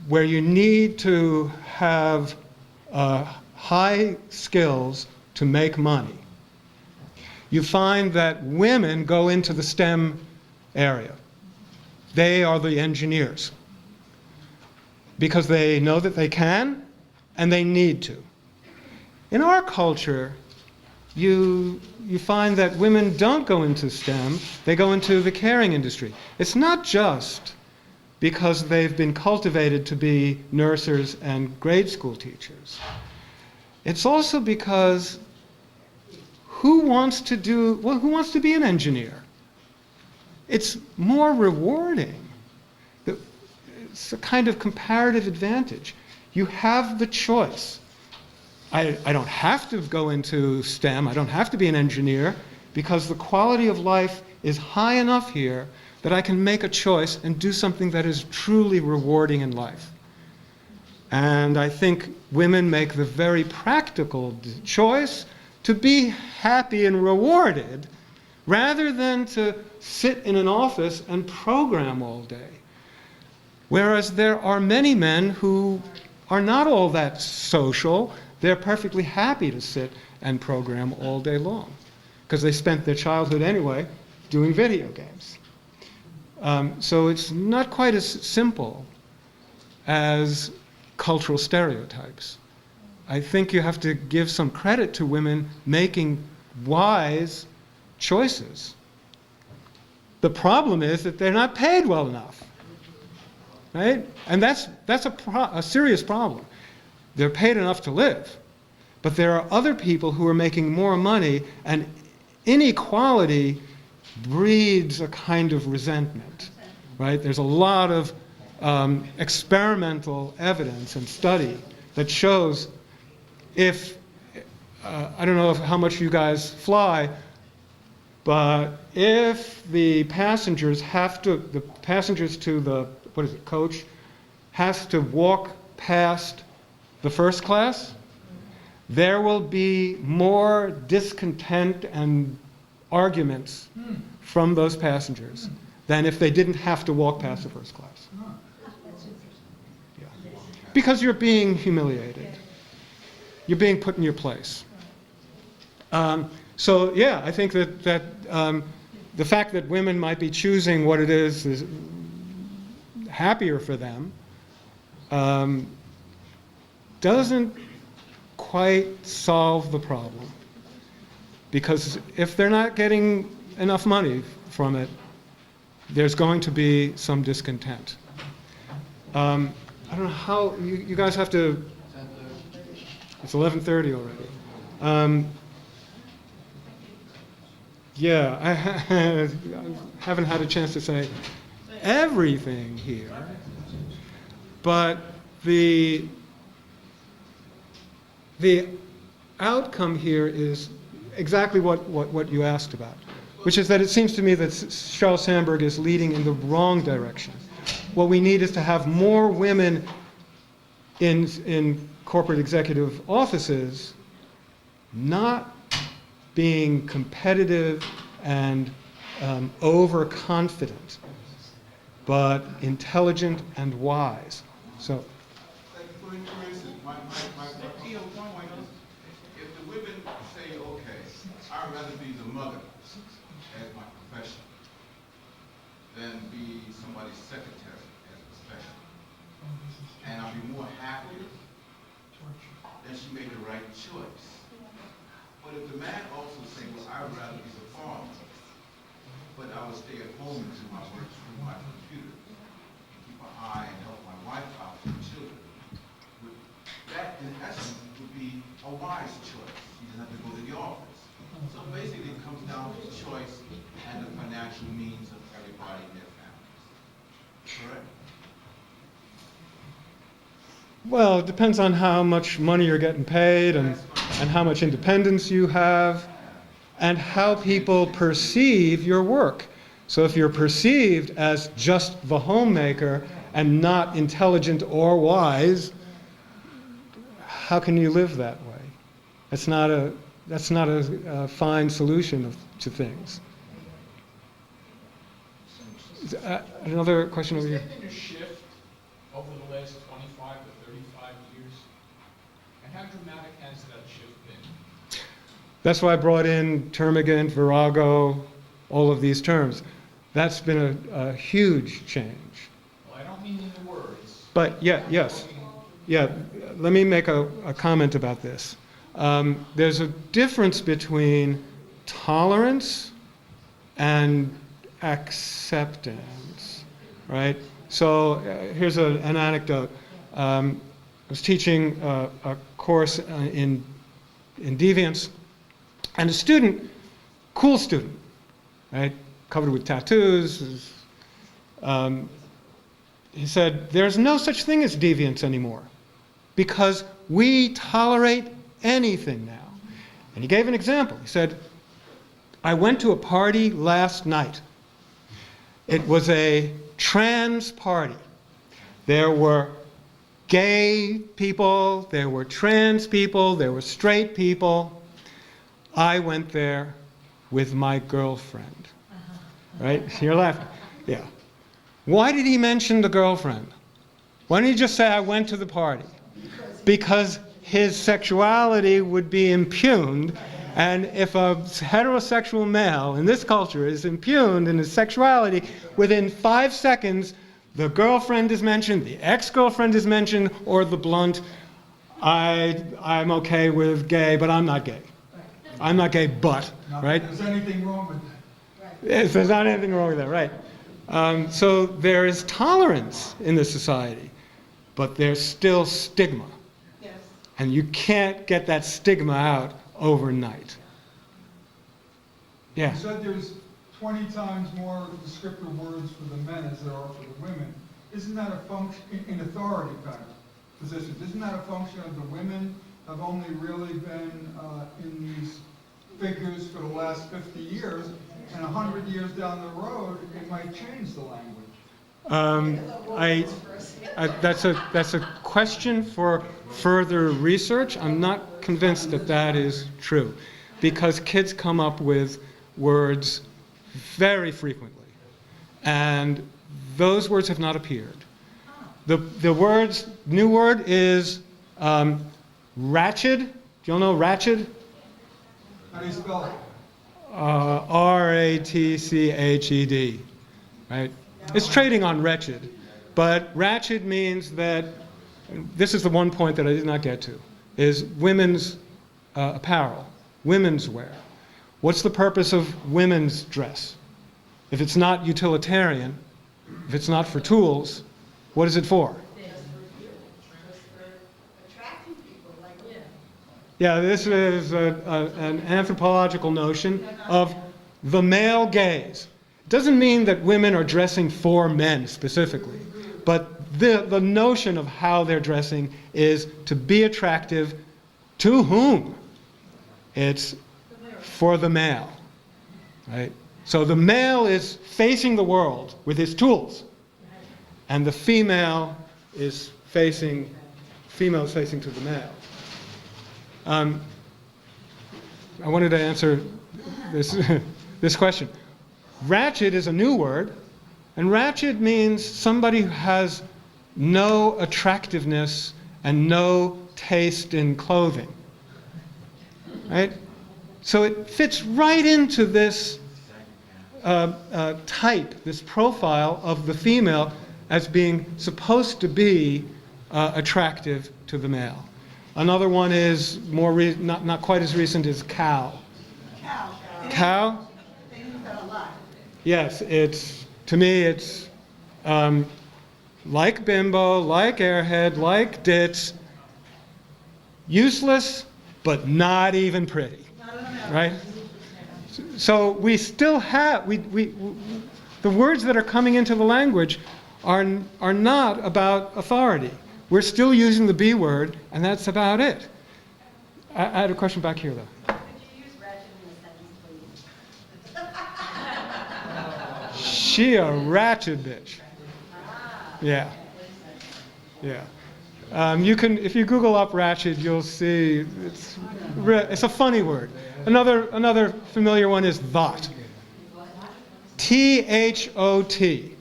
you need to have high skills to make money, you find that women go into the STEM area. They are the engineers because they know that they can and they need to. In our culture, you find that women don't go into STEM, they go into the caring industry. It's not just because they've been cultivated to be nurses and grade school teachers. It's also because who wants to be an engineer? It's more rewarding. It's a kind of comparative advantage. You have the choice. I don't have to go into STEM, I don't have to be an engineer, because the quality of life is high enough here that I can make a choice and do something that is truly rewarding in life. And I think women make the very practical choice to be happy and rewarded rather than to sit in an office and program all day. Whereas there are many men who are not all that social. They're perfectly happy to sit and program all day long because they spent their childhood anyway doing video games. So it's not quite as simple as cultural stereotypes. I think you have to give some credit to women making wise choices. The problem is that they're not paid well enough, right? And that's a serious problem. They're paid enough to live, but there are other people who are making more money, and inequality breeds a kind of resentment, right? There's a lot of experimental evidence and study that shows if, I don't know how much you guys fly, but if the passengers to the, coach has to walk past the first class, there will be more discontent and arguments from those passengers than if they didn't have to walk past the first class. Yeah. Because you're being humiliated. You're being put in your place. So yeah, I think that the fact that women might be choosing what it is happier for them doesn't quite solve the problem. Because if they're not getting enough money from it, there's going to be some discontent. I don't know how, you guys have to, it's 11:30 already. Yeah, I haven't had a chance to say everything here, but the outcome here is exactly what you asked about, which is that it seems to me that Sheryl Sandberg is leading in the wrong direction. What we need is to have more women in corporate executive offices, not being competitive and overconfident, but intelligent and wise. So, Like for instance, my point is, if the women say, okay, I'd rather be the mother as my profession than be somebody's secretary as a profession, and I'll be more happier, then she made the right choice. But if the man also say, well, I'd rather be the farmer, but I would stay at home and do my work through my computer, and keep an eye and help my wife out with the children, that in essence would be a wise choice. He doesn't have to go to the office. So basically it comes down to choice and the financial means of everybody in their families. Correct? well, it depends on how much money you're getting paid and how much independence you have and how people perceive your work. So if you're perceived as just the homemaker and not intelligent or wise, how can you live that way? That's not a fine solution to things. Another question over here. Has there been a shift over the last 25 to 35 years? And how dramatic has that shift been? That's why I brought in termagant, virago, all of these terms. That's been a huge change. Well, I don't mean in the words. But yes. Yeah, let me make a comment about this. There's a difference between tolerance and acceptance, right? So here's an anecdote. I was teaching a course in deviance, and a student, cool student, right, covered with tattoos, he said, there's no such thing as deviance anymore because we tolerate anything now. And he gave an example. He said, I went to a party last night. It was a trans party. There were gay people, there were trans people, there were straight people. I went there with my girlfriend. Right? You're laughing. Yeah. Why did he mention the girlfriend? Why didn't he just say, I went to the party? Because his sexuality would be impugned, and if a heterosexual male in this culture is impugned in his sexuality, within 5 seconds, the girlfriend is mentioned, the ex-girlfriend is mentioned, or the blunt, I'm okay with gay, but I'm not gay. I'm not gay, but, right? If there's anything wrong with that. If there's not anything wrong with that, right. So there is tolerance in this society, but there's still stigma. Yes. And you can't get that stigma out overnight. Yeah. You said there's 20 times more descriptive words for the men as there are for the women. Isn't that a function, in authority kind of positions, isn't that a function of the women have only really been in these figures for the last 50 years, and 100 years down the road, it might change the language? That's a question for further research. I'm not convinced that that is true, because kids come up with words very frequently, and those words have not appeared. The new word is ratchet. Do you all know ratchet? How do you spell it? R-A-T-C-H-E-D, right? It's trading on wretched, but ratchet means that, this is the one point that I did not get to, is women's apparel, women's wear. What's the purpose of women's dress? If it's not utilitarian, if it's not for tools, what is it for? Yeah, this is an anthropological notion of the male gaze. It doesn't mean that women are dressing for men specifically, but the notion of how they're dressing is to be attractive to whom? It's for the male, right? So the male is facing the world with his tools, and the female is facing to the male. I wanted to answer this question. Ratchet is a new word, and ratchet means somebody who has no attractiveness and no taste in clothing, right? So it fits right into this type, this profile of the female as being supposed to be attractive to the male. Another one is not quite as recent, is cow. Cow? They use that a lot. Yes, to me it's like bimbo, like airhead, like ditz, useless, but not even pretty, right? So we still have, the words that are coming into the language are not about authority. We're still using the B word, and that's about it. I had a question back here, though. Could you use ratchet in a sentence, please? She a ratchet bitch. Yeah. Yeah. You can, if you Google up ratchet, you'll see it's a funny word. Another familiar one is thot. T-H-O-T.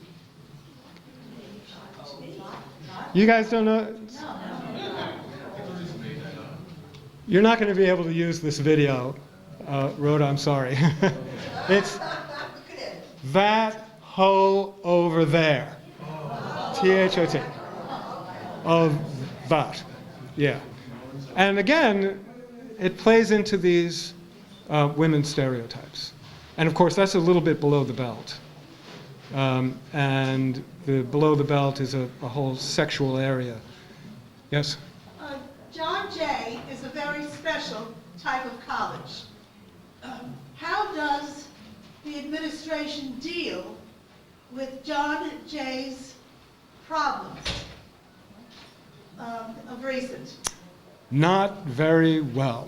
You guys don't know? You're not going to be able to use this video, Rhoda, I'm sorry. It's that hoe over there. T-H-O-T. Oh, that. Yeah. And again, it plays into these women's stereotypes. And of course, that's a little bit below the belt. And the below the belt is a whole sexual area. Yes? John Jay is a very special type of college. How does the administration deal with John Jay's problems of recent? Not very well.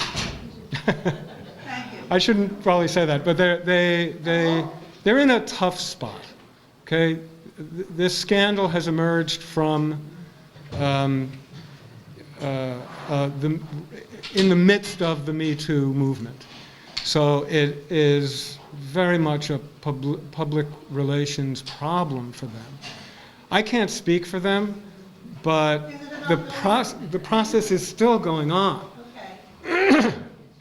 Thank you. I shouldn't probably say that, but they're in a tough spot. Okay, this scandal has emerged from in the midst of the Me Too movement, so it is very much a public relations problem for them. I can't speak for them, but the process is still going on. Okay.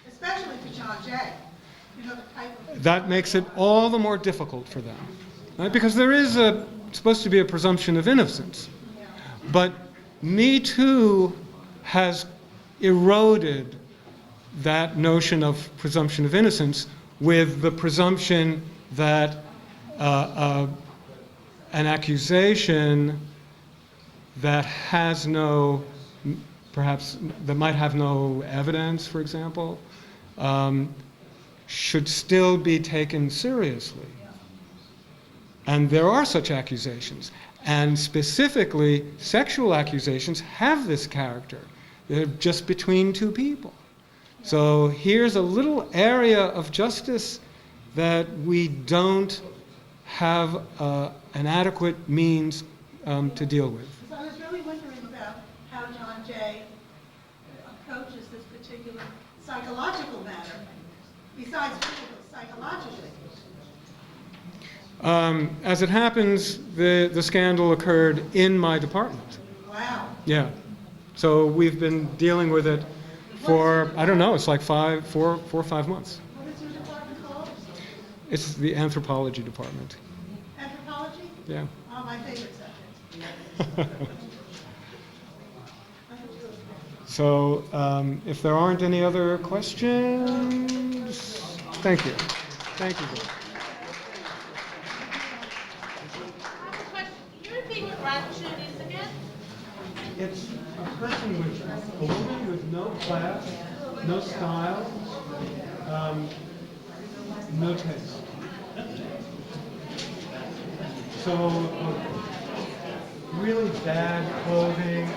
Especially for John Jay. You know, the type of... That makes it all the more difficult for them, right? Because there is supposed to be a presumption of innocence. But Me Too has eroded that notion of presumption of innocence with the presumption that an accusation that has no, perhaps, that might have no evidence, for example, should still be taken seriously. And there are such accusations. And specifically, sexual accusations have this character. They're just between two people. So here's a little area of justice that we don't have an adequate means to deal with. So I was really about how John Jay approaches this particular psychological matter, besides physical, psychologically. As it happens, the scandal occurred in my department. Wow. Yeah. So we've been dealing with it for, I don't know, it's like 4 or 5 months. What is your department called? It's the anthropology department. Anthropology? Yeah. Oh, my favorite subject. So if there aren't any other questions, thank you. Thank you. Can you repeat what gratitude is again? It's a person with, a woman with no class, no style, no taste. So really bad clothing,